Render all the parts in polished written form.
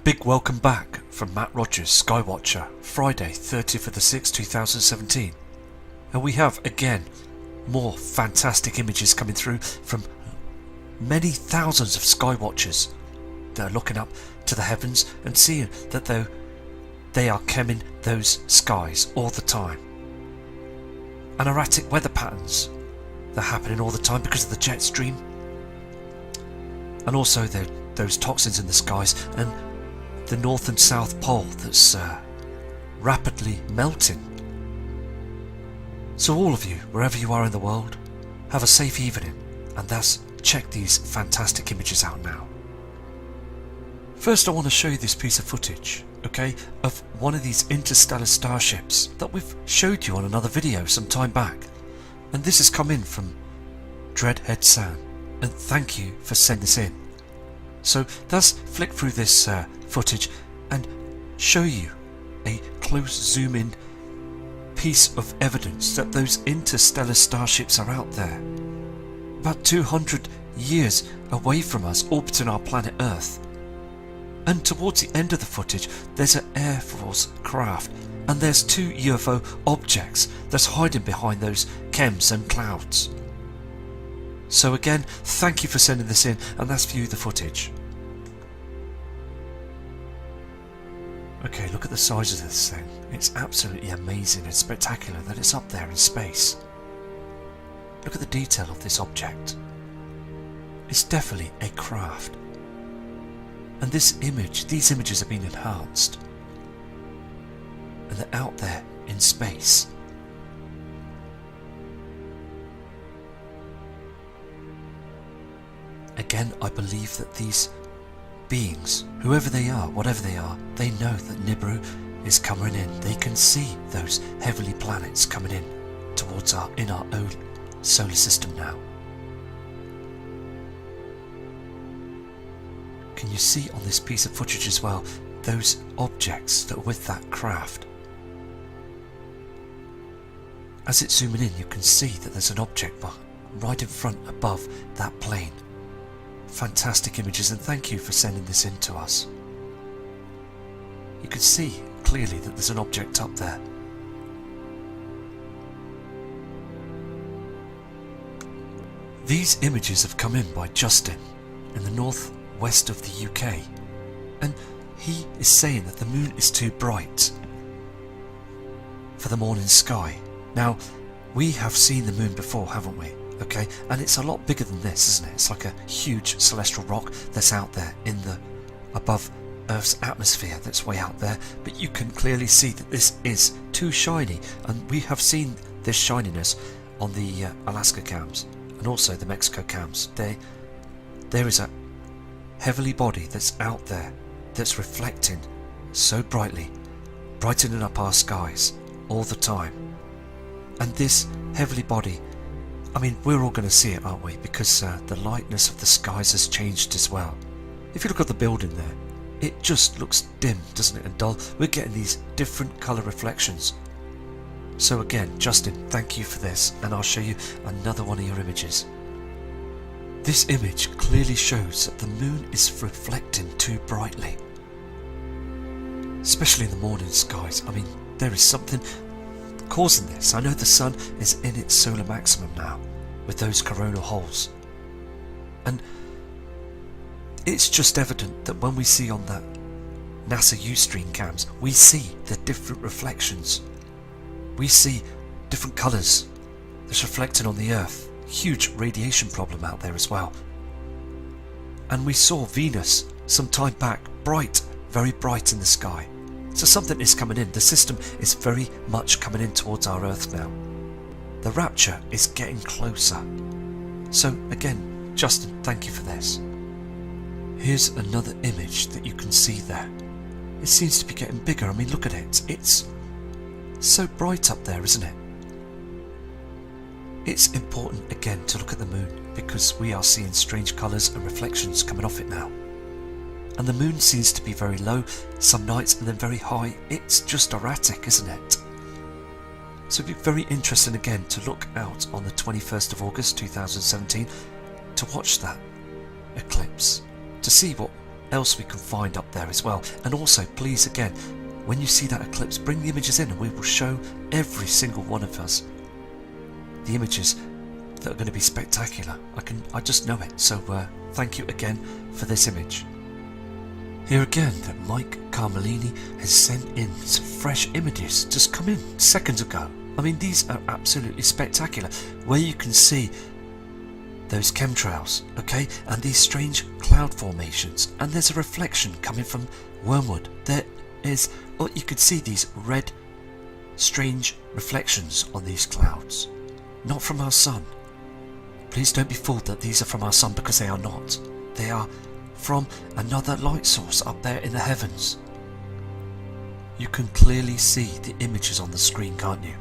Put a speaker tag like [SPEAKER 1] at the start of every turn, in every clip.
[SPEAKER 1] big welcome back from Matt Rogers, Skywatcher, Friday 30th of the 6th, 2017. And we have, again, more fantastic images coming through from many thousands of Skywatchers that are looking up to the heavens and seeing that they are chemming those skies all the time. And erratic weather patterns that are happening all the time because of the jet stream. And also those toxins in the skies and the North and South Pole that's rapidly melting. So all of you, wherever you are in the world, have a safe evening, and thus check these fantastic images out now. First I want to show you this piece of footage, okay, of one of these interstellar starships that we've showed you on another video some time back. And this has come in from Dreadhead Sound, and thank you for sending this in. So let's flick through this footage and show you a close zoom in piece of evidence that those interstellar starships are out there, about 200 years away from us, orbiting our planet Earth. And towards the end of the footage there's an Air Force craft, and there's two UFO objects that's hiding behind those chems and clouds. So again, thank you for sending this in, and let's view the footage. Okay, look at the size of this thing. It's absolutely amazing and spectacular that it's up there in space. Look at the detail of this object. It's definitely a craft. And these images have been enhanced. And they're out there in space. Again, I believe that these beings, whoever they are, whatever they are, they know that Nibiru is coming in. They can see those heavenly planets coming in towards our own solar system now. Can you see on this piece of footage as well those objects that are with that craft? As it's zooming in, you can see that there's an object right in front above that plane. Fantastic images, and thank you for sending this in to us. You can see clearly that there's an object up there. These images have come in by Justin in the northwest of the UK, and he is saying that the moon is too bright for the morning sky. Now, we have seen the moon before, haven't we? Okay, and it's a lot bigger than this, isn't it? It's like a huge celestial rock that's out there in the above Earth's atmosphere, that's way out there. But you can clearly see that this is too shiny, and we have seen this shininess on the Alaska cams and also the Mexico cams. There is a heavenly body that's out there that's reflecting so brightly, brightening up our skies all the time. And this heavenly body, I mean, we're all going to see it, aren't we? Because the lightness of the skies has changed as well. If you look at the building there, it just looks dim, doesn't it, and dull. We're getting these different colour reflections. So again, Justin, thank you for this, and I'll show you another one of your images. This image clearly shows that the moon is reflecting too brightly, especially in the morning skies. I mean, there is something causing this. I know the sun is in its solar maximum now with those coronal holes, and it's just evident that when we see on that NASA Ustream cams, we see the different reflections. We see different colours that's reflecting on the Earth. Huge radiation problem out there as well. And we saw Venus some time back, bright, very bright in the sky. So something is coming in. The system is very much coming in towards our Earth now. The rapture is getting closer. So again, Justin, thank you for this. Here's another image that you can see there. It seems to be getting bigger. I mean, look at it. It's so bright up there, isn't it? It's important again to look at the moon because we are seeing strange colours and reflections coming off it now. And the moon seems to be very low some nights and then very high. It's just erratic, isn't it? So it'd be very interesting again to look out on the 21st of August 2017 to watch that eclipse, to see what else we can find up there as well. And also, please, again, when you see that eclipse, bring the images in and we will show every single one of us the images that are going to be spectacular. I just know it. So thank you again for this image. Here again, that Mike Carmelini has sent in some fresh images, just come in seconds ago. I mean, these are absolutely spectacular, where you can see those chemtrails, okay, and these strange cloud formations, and there's a reflection coming from Wormwood. There is, well, you can see these red, strange reflections on these clouds, not from our sun. Please don't be fooled that these are from our sun, because they are not. They are from another light source up there in the heavens. You can clearly see the images on the screen, can't you,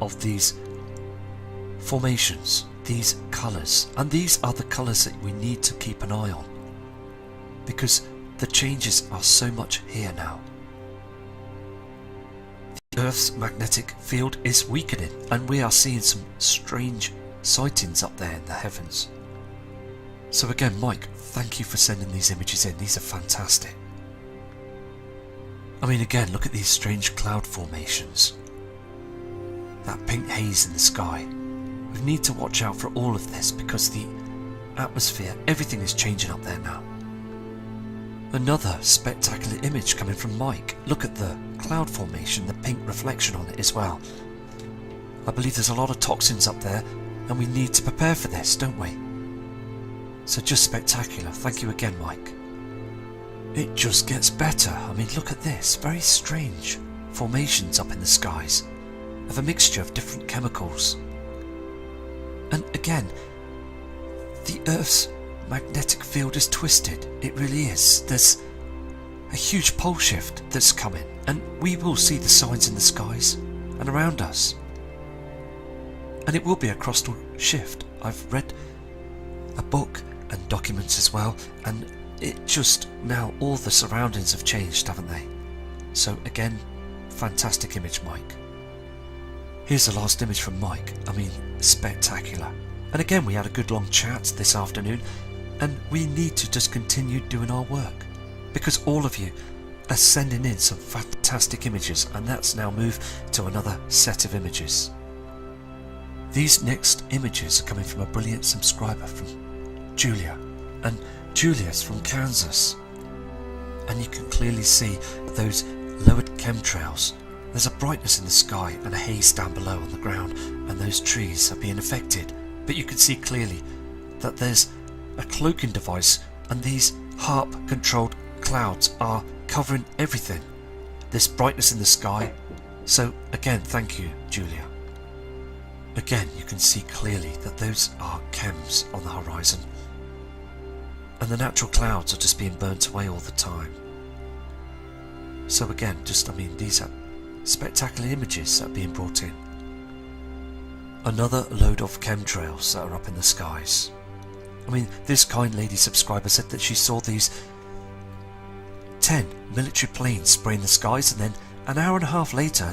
[SPEAKER 1] of these formations, these colours, and these are the colours that we need to keep an eye on, because the changes are so much here now. The Earth's magnetic field is weakening, and we are seeing some strange sightings up there in the heavens. So again, Mike, thank you for sending these images in. These are fantastic. I mean, again, look at these strange cloud formations, that pink haze in the sky. We need to watch out for all of this, because the atmosphere, everything is changing up there now. Another spectacular image coming from Mike. Look at the cloud formation, the pink reflection on it as well. I believe there's a lot of toxins up there, and we need to prepare for this, don't we? So just spectacular. Thank you again, Mike. It just gets better. I mean, look at this. Very strange formations up in the skies of a mixture of different chemicals. And again, the Earth's magnetic field is twisted. It really is. There's a huge pole shift that's coming, and we will see the signs in the skies and around us. And it will be a crustal shift. I've read a book and documents as well, and it just, now all the surroundings have changed, haven't they? So again, fantastic image, Mike. Here's the last image from Mike. I mean, spectacular. And again, we had a good long chat this afternoon, and we need to just continue doing our work, because all of you are sending in some fantastic images, and that's now moved to another set of images. These next images are coming from a brilliant subscriber from Julia, and Julia's from Kansas, and you can clearly see those lowered chemtrails. There's a brightness in the sky and a haze down below on the ground, and those trees are being affected, but you can see clearly that there's a cloaking device, and these HARP controlled clouds are covering everything, this brightness in the sky. So again, thank you, Julia. Again, you can see clearly that those are chems on the horizon, and the natural clouds are just being burnt away all the time. So again, just, I mean, these are spectacular images that are being brought in. Another load of chemtrails that are up in the skies. I mean, this kind lady subscriber said that she saw these 10 military planes spraying the skies, and then an hour and a half later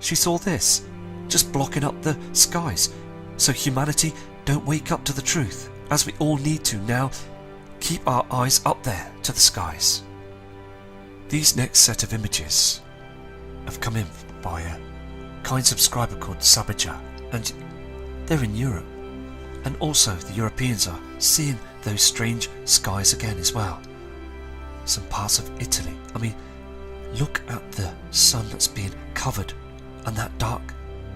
[SPEAKER 1] she saw this, just blocking up the skies. So humanity, don't wake up to the truth, as we all need to now. Keep our eyes up there to the skies. These next set of images have come in by a kind subscriber called СУБCРIBЕR, and they're in Europe, and also the Europeans are seeing those strange skies again as well. Some parts of Italy. I mean, look at the sun that's being covered, and that dark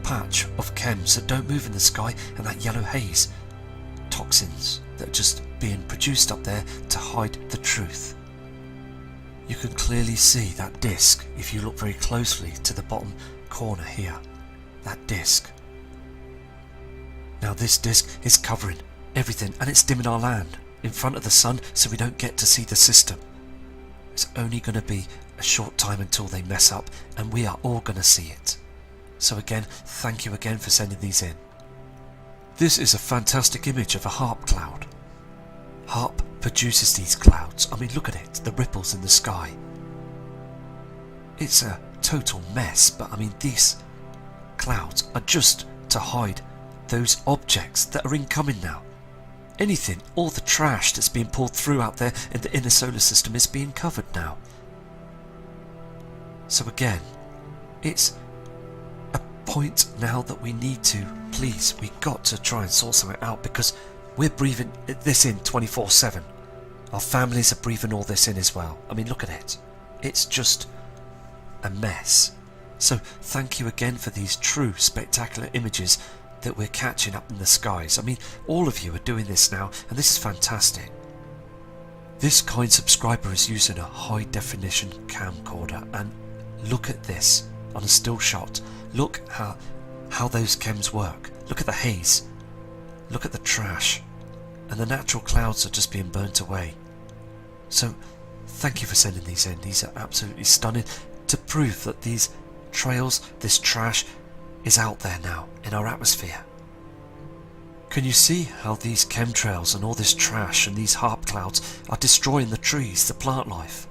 [SPEAKER 1] patch of chems that don't move in the sky, and that yellow haze, toxins that are just being produced up there to hide the truth. You can clearly see that disc if you look very closely to the bottom corner here, that disc. Now this disc is covering everything, and it's dimming our land in front of the sun, so we don't get to see the system. It's only going to be a short time until they mess up, and we are all going to see it. So again, thank you again for sending these in. This is a fantastic image of a HARP cloud. HARP produces these clouds. I mean, look at it, the ripples in the sky. It's a total mess, but I mean, these clouds are just to hide those objects that are incoming now. anything, all the trash that's being pulled through out there in the inner solar system is being covered now. So again, it's a point now that we need to, please, we got to try and sort something out, because we're breathing this in 24/7. Our families are breathing all this in as well. I mean, look at it. It's just a mess. So thank you again for these true spectacular images that we're catching up in the skies. I mean, all of you are doing this now, and this is fantastic. This kind subscriber is using a high definition camcorder, and look at this on a still shot. Look how those chems work. Look at the haze. Look at the trash. And the natural clouds are just being burnt away. So thank you for sending these in. These are absolutely stunning to prove that these trails, this trash, is out there now in our atmosphere. Can you see how these chemtrails and all this trash and these HAARP clouds are destroying the trees, the plant life?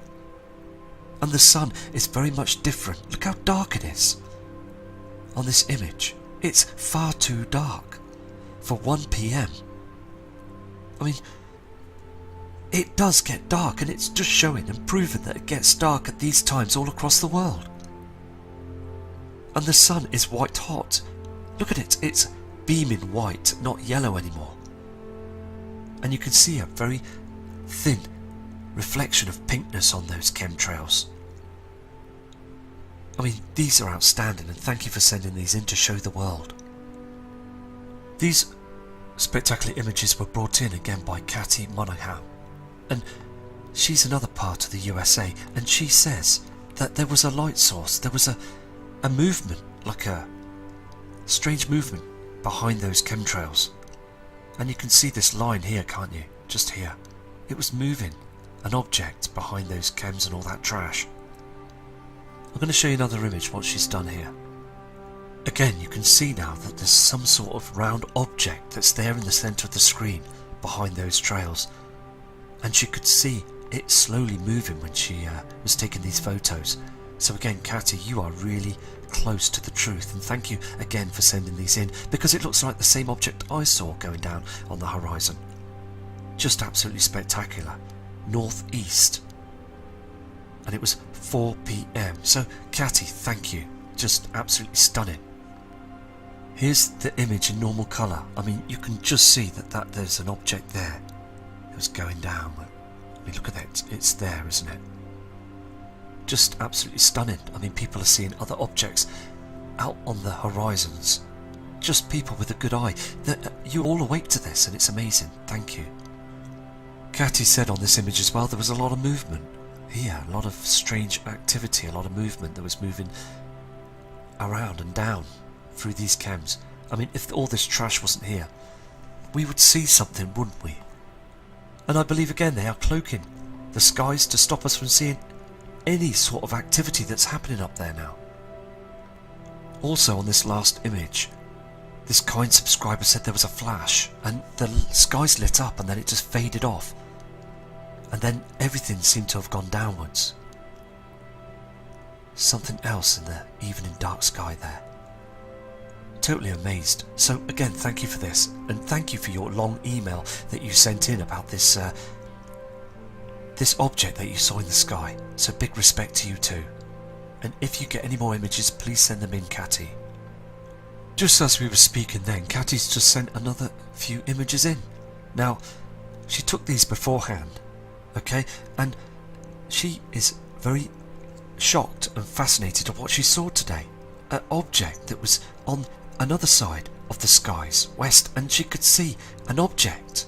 [SPEAKER 1] And the sun is very much different. Look how dark it is on this image. It's far too dark for 1 PM. I mean, it does get dark, and it's just showing and proving that it gets dark at these times all across the world. And the sun is white hot. Look at it, it's beaming white, not yellow anymore. And you can see a very thin reflection of pinkness on those chemtrails. I mean, these are outstanding, and thank you for sending these in to show the world. These spectacular images were brought in again by Katy Monahan, and she's another part of the USA, and she says that there was a light source, there was a movement, like a strange movement behind those chemtrails. And you can see this line here, can't you? Just here. It was moving, an object behind those chems and all that trash. I'm going to show you another image once she's done here. Again, you can see now that there's some sort of round object that's there in the centre of the screen behind those trails. And she could see it slowly moving when she was taking these photos. So again, Katy, you are really close to the truth, and thank you again for sending these in, because it looks like the same object I saw going down on the horizon. Just absolutely spectacular. Northeast. And it was 4 PM. So Katy, thank you. Just absolutely stunning. Here's the image in normal colour. I mean, you can just see that there's an object there. It was going down. I mean, look at that. It's there, isn't it? Just absolutely stunning. I mean, people are seeing other objects out on the horizons. Just people with a good eye. You're all awake to this, and it's amazing. Thank you. Katy said on this image as well, there was a lot of movement here, a lot of strange activity, a lot of movement that was moving around and down through these chems. I mean, if all this trash wasn't here, we would see something, wouldn't we? And I believe again they are cloaking the skies to stop us from seeing any sort of activity that's happening up there now. Also on this last image, this kind subscriber said there was a flash and the skies lit up and then it just faded off, and then everything seemed to have gone downwards. Something else in the evening dark sky there. Totally amazed. So again, thank you for this, and thank you for your long email that you sent in about this this object that you saw in the sky. So big respect to you too. And if you get any more images, please send them in, Katy. Just as we were speaking then, Katy's just sent another few images in. Now, she took these beforehand, okay, and she is very shocked and fascinated at what she saw today. An object that was on another side of the skies, west, and she could see an object.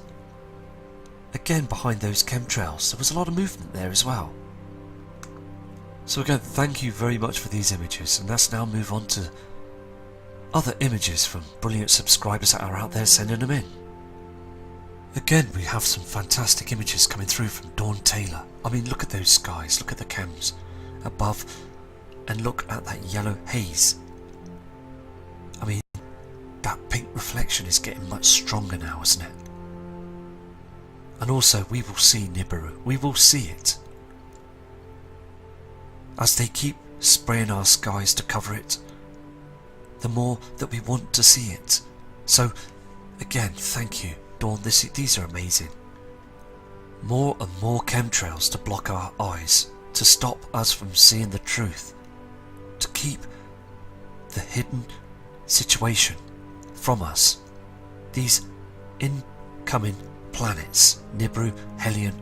[SPEAKER 1] Again, behind those chemtrails, there was a lot of movement there as well. So again, thank you very much for these images, and let's now move on to other images from brilliant subscribers that are out there sending them in. Again, we have some fantastic images coming through from Dawn Taylor. I mean, look at those skies, look at the chems above, and look at that yellow haze. I mean, that pink reflection is getting much stronger now, isn't it? And also, we will see Nibiru, we will see it. As they keep spraying our skies to cover it, the more that we want to see it. So, again, thank you. Dawn, these are amazing. More and more chemtrails to block our eyes, to stop us from seeing the truth, to keep the hidden situation from us. These incoming planets, Nibiru, Hellion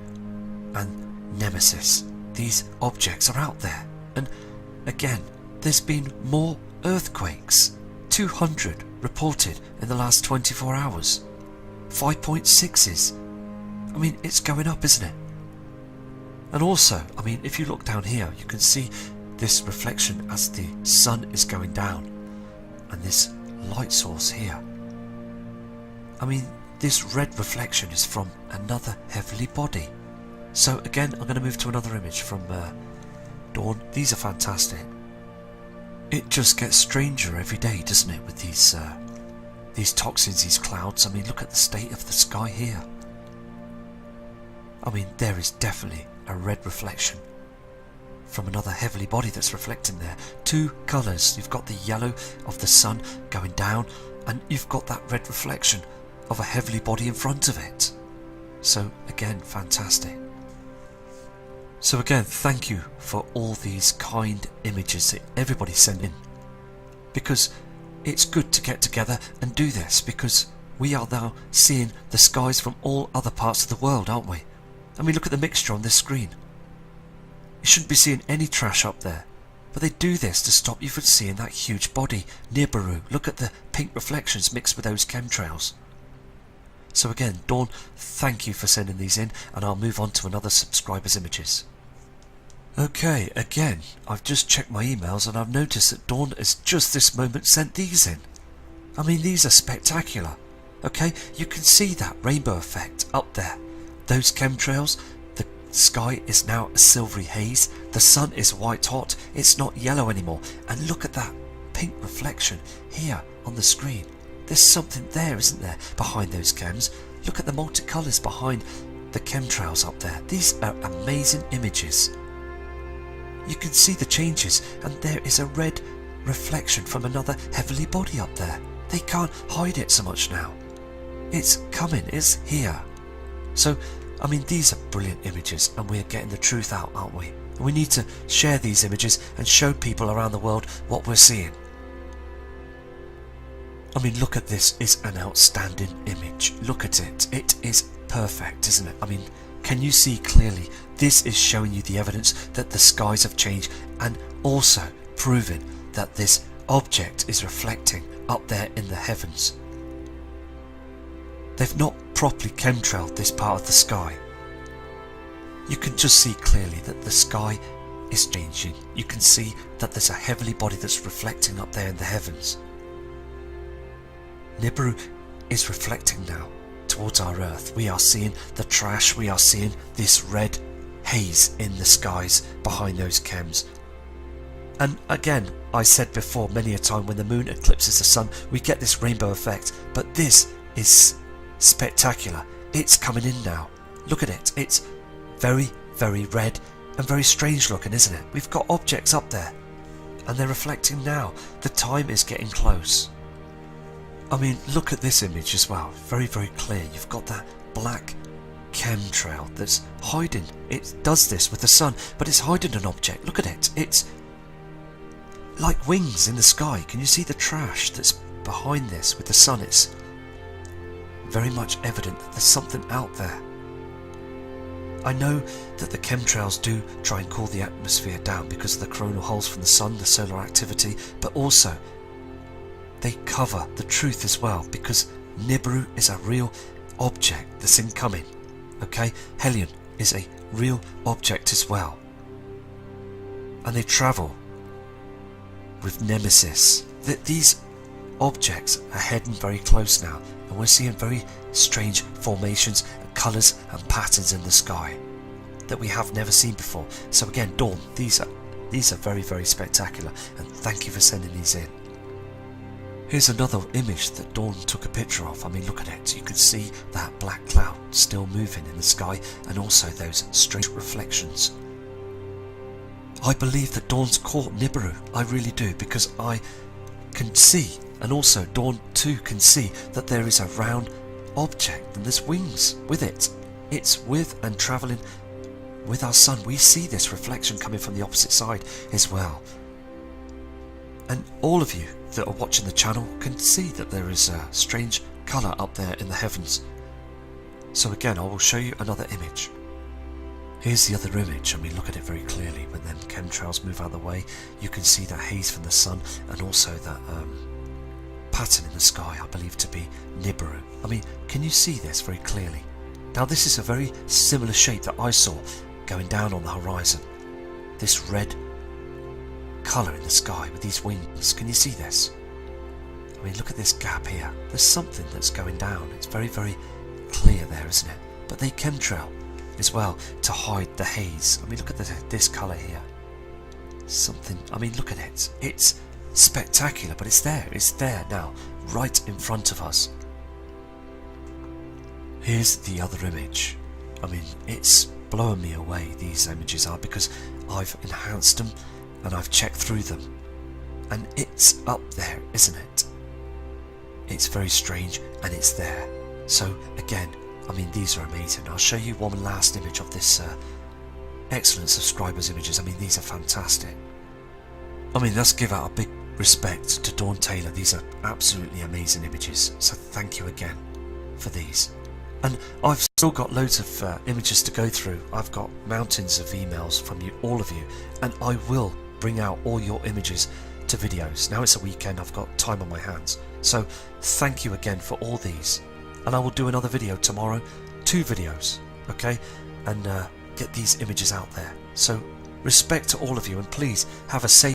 [SPEAKER 1] and Nemesis, these objects are out there. And again, there's been more earthquakes, 200 reported in the last 24 hours, 5.6s. I mean, it's going up, isn't it? And also, I mean, if you look down here, you can see this reflection as the sun is going down, and this light source here. I mean, this red reflection is from another heavenly body. So again, I'm going to move to another image from Dawn. These are fantastic. It just gets stranger every day, doesn't it, with these toxins, these clouds. I mean, look at the state of the sky here. I mean, there is definitely a red reflection from another heavenly body that's reflecting there. Two colours. You've got the yellow of the sun going down, and you've got that red reflection of a heavenly body in front of it. So again, fantastic. So again, thank you for all these kind images that everybody sent in, because it's good to get together and do this, because we are now seeing the skies from all other parts of the world, aren't we? I mean, look at the mixture on this screen. You shouldn't be seeing any trash up there, but they do this to stop you from seeing that huge body, Nibiru. Look at the pink reflections mixed with those chemtrails. So again, Dawn, thank you for sending these in, and I'll move on to another subscriber's images. Okay, again, I've just checked my emails and I've noticed that Dawn has just this moment sent these in. I mean, these are spectacular. Okay, you can see that rainbow effect up there. Those chemtrails, the sky is now a silvery haze, the sun is white hot, it's not yellow anymore, and look at that pink reflection here on the screen. There's something there, isn't there, behind those chems? Look at the multicolours behind the chemtrails up there. These are amazing images. You can see the changes, and there is a red reflection from another heavenly body up there. They can't hide it so much now. It's coming, it's here. So, I mean, these are brilliant images, and we're getting the truth out, aren't we? And we need to share these images and show people around the world what we're seeing. I mean, look at this. It's an outstanding image. Look at it. It is perfect, isn't it? I mean, can you see clearly? This is showing you the evidence that the skies have changed, and also proving that this object is reflecting up there in the heavens. They've not properly chemtrailed this part of the sky. You can just see clearly that the sky is changing. You can see that there's a heavenly body that's reflecting up there in the heavens. Nibiru is reflecting now towards our Earth. We are seeing the trash, we are seeing this red haze in the skies behind those chems. And again, I said before many a time, when the moon eclipses the sun, we get this rainbow effect, but this is spectacular. It's coming in now. Look at it. It's very, very red and very strange looking, isn't it? We've got objects up there, and they're reflecting now. The time is getting close. I mean, look at this image as well. Very, very clear. You've got that black chemtrail that's hiding. It does this with the sun, but it's hiding an object. Look at it. It's like wings in the sky. Can you see the trash that's behind this with the sun? It's very much evident that there's something out there. I know that the chemtrails do try and cool the atmosphere down because of the coronal holes from the sun, the solar activity, but also they cover the truth as well, because Nibiru is a real object that's incoming. Okay, Hellion is a real object as well, and they travel with Nemesis. These objects are heading very close now, and we're seeing very strange formations and colours and patterns in the sky that we have never seen before. So again, Dawn, these are very, very spectacular, and thank you for sending these in. Here's another image that Dawn took a picture of. I mean, look at it. You can see that black cloud still moving in the sky, and also those strange reflections. I believe that Dawn's caught Nibiru. I really do, because I can see, and also Dawn too can see, that there is a round object and there's wings with it. It's with and travelling with our sun. We see this reflection coming from the opposite side as well. And all of you that are watching the channel can see that there is a strange colour up there in the heavens. So again, I will show you another image. Here's the other image. I mean, look at it very clearly. When then chemtrails move out of the way, you can see that haze from the sun and also that pattern in the sky, I believe to be Nibiru. I mean, can you see this very clearly? Now this is a very similar shape that I saw going down on the horizon. This red colour in the sky with these wings. Can you see this? I mean, look at this gap here. There's something that's going down. It's very, very clear there, isn't it? But they chemtrail as well to hide the haze. I mean, look at this colour here. Something, I mean, look at it. It's spectacular, but it's there. It's there now, right in front of us. Here's the other image. I mean, it's blowing me away, these images are, because I've enhanced them and I've checked through them. And it's up there, isn't it? It's very strange and it's there. So again, I mean, these are amazing. I'll show you one last image of this excellent subscribers images. I mean, these are fantastic. I mean, let's give out a big respect to Dawn Taylor. These are absolutely amazing images. So thank you again for these. And I've still got loads of images to go through. I've got mountains of emails from you, all of you, and I will bring out all your images to videos. Now it's a weekend, I've got time on my hands. So thank you again for all these. And I will do another video tomorrow, 2 videos, okay? And get these images out there. So respect to all of you, and please have a safe